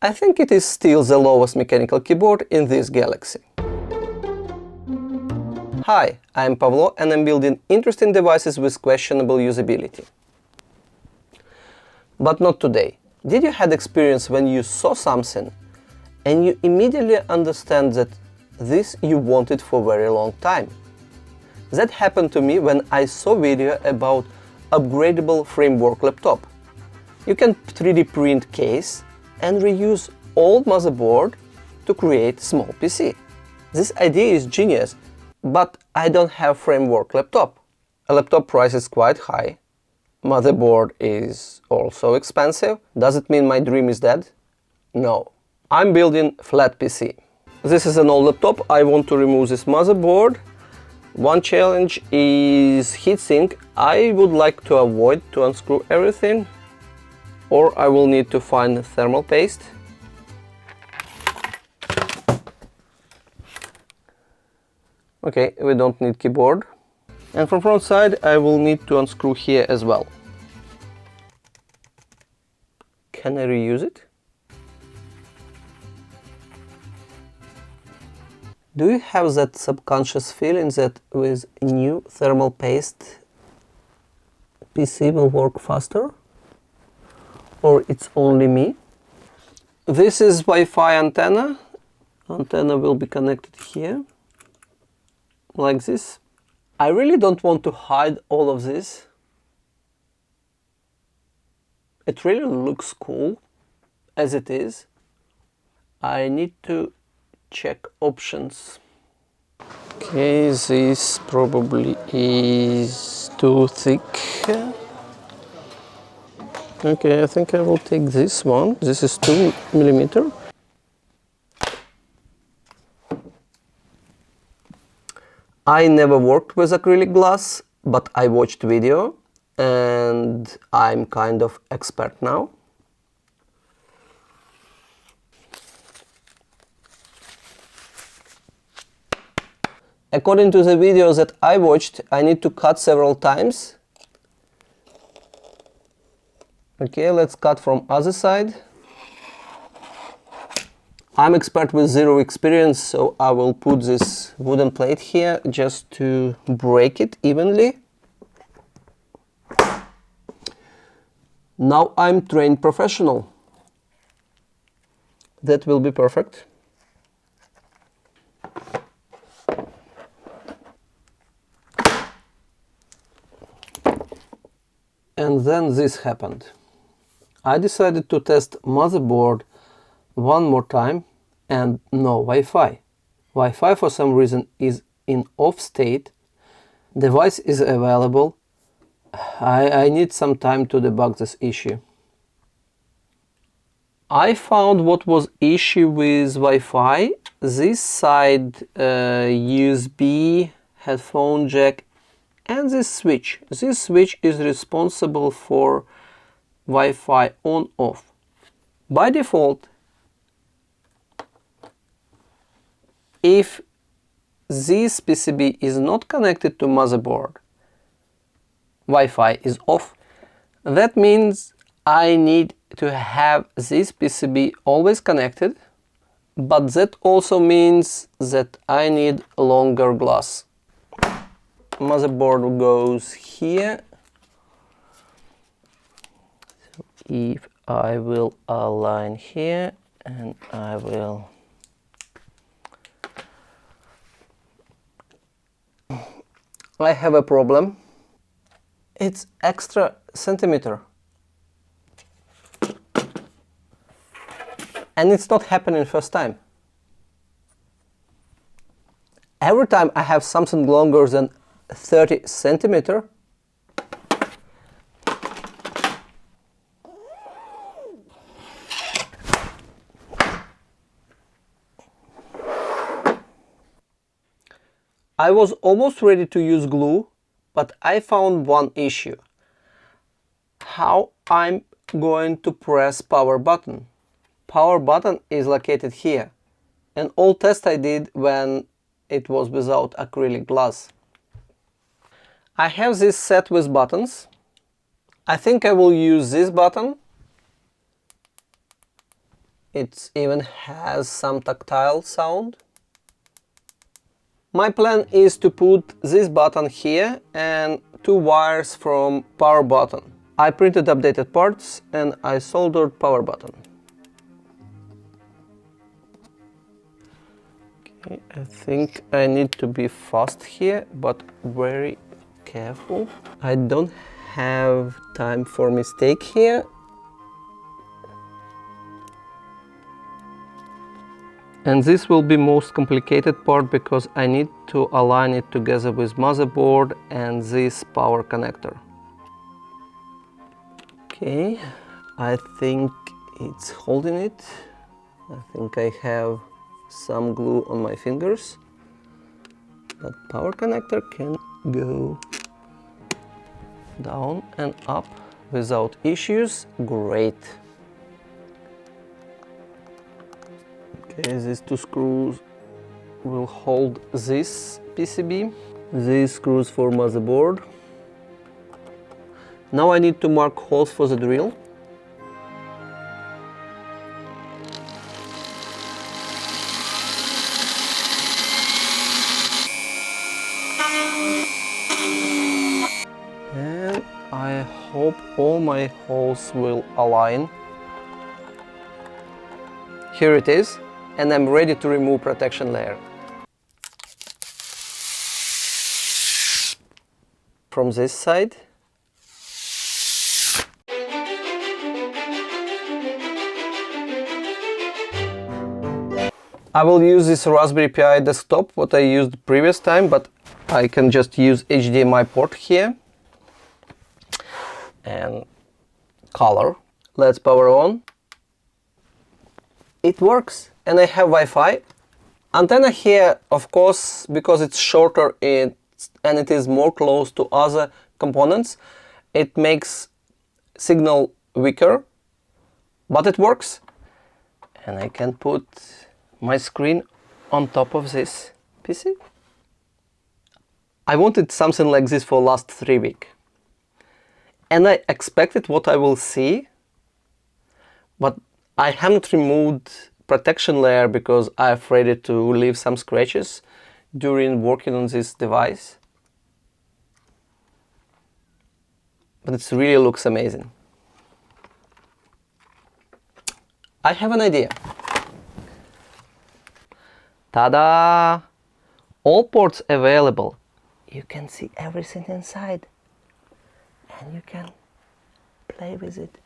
I think it is still the lowest mechanical keyboard in this galaxy. Hi, I'm Pavlo and I'm building interesting devices with questionable usability. But not today. Did you have experience when you saw something and you immediately understand that this you wanted for a very long time? That happened to me when I saw video about upgradable framework laptop. You can 3D print case and reuse old motherboard to create small PC. This idea is genius, but I don't have framework laptop. A laptop price is quite high. Motherboard is also expensive. Does it mean my dream is dead? No. I'm building flat PC. This is an old laptop. I want to remove this motherboard. One challenge is heatsink. I would like to avoid to unscrew everything, or I will need to find thermal paste. Okay, we don't need keyboard. And from front side I will need to unscrew here as well. Can I reuse it? Do you have that subconscious feeling that with new thermal paste PC will work faster? Or it's only me? This is Wi-Fi antenna. Antenna will be connected here, like this. I really don't want to hide all of this. It really looks cool as it is. I need to check options. Okay, this probably is too thick. Okay, I think I will take this one. This is 2mm. I never worked with acrylic glass, but I watched video and I'm kind of expert now. According to the videos that I watched, I need to cut several times. Okay, let's cut from other side. I'm expert with zero experience, so I will put this wooden plate here just to break it evenly. Now I'm trained professional. That will be perfect. And then this happened. I decided to test motherboard one more time and no Wi-Fi. Wi-Fi for some reason is in off state. Device is available. I need some time to debug this issue. I found what was issue with Wi-Fi. This side USB, headphone jack, and this switch. This switch is responsible for Wi-Fi on-off. By default, if this PCB is not connected to motherboard, Wi-Fi is off. That means I need to have this PCB always connected, but that also means that I need longer glass. Motherboard goes here. So if I will align here and I will I have a problem. It's extra centimeter. And it's not happening first time. Every time I have something longer than 30 centimeter, I was almost ready to use glue, but I found one issue. How I'm going to press power button. Power button is located here. An old test I did when it was without acrylic glass. I have this set with buttons. I think I will use this button. It even has some tactile sound. My plan is to put this button here and 2 wires from power button. I printed updated parts and I soldered power button. Okay, I think I need to be fast here, but very careful. I don't have time for mistake here. And this will be most complicated part because I need to align it together with motherboard and this power connector. Okay, I think it's holding it. I think I have some glue on my fingers. That power connector can go down and up without issues. Great. Okay, these 2 screws will hold this PCB. These screws for motherboard. Now I need to mark holes for the drill. And I hope all my holes will align. Here it is, and I'm ready to remove protection layer. From this side. I will use this Raspberry Pi desktop, what I used previous time, but I can just use HDMI port here. And color. Let's power on. It works, and I have Wi-Fi. Antenna here, of course, because it's shorter and it is more close to other components, it makes signal weaker, but it works. And I can put my screen on top of this PC. I wanted something like this for last 3 weeks. And I expected what I will see, but I haven't removed protection layer because I'm afraid to leave some scratches during working on this device. But it really looks amazing. I have an idea. Ta-da! All ports available. You can see everything inside. And you can play with it.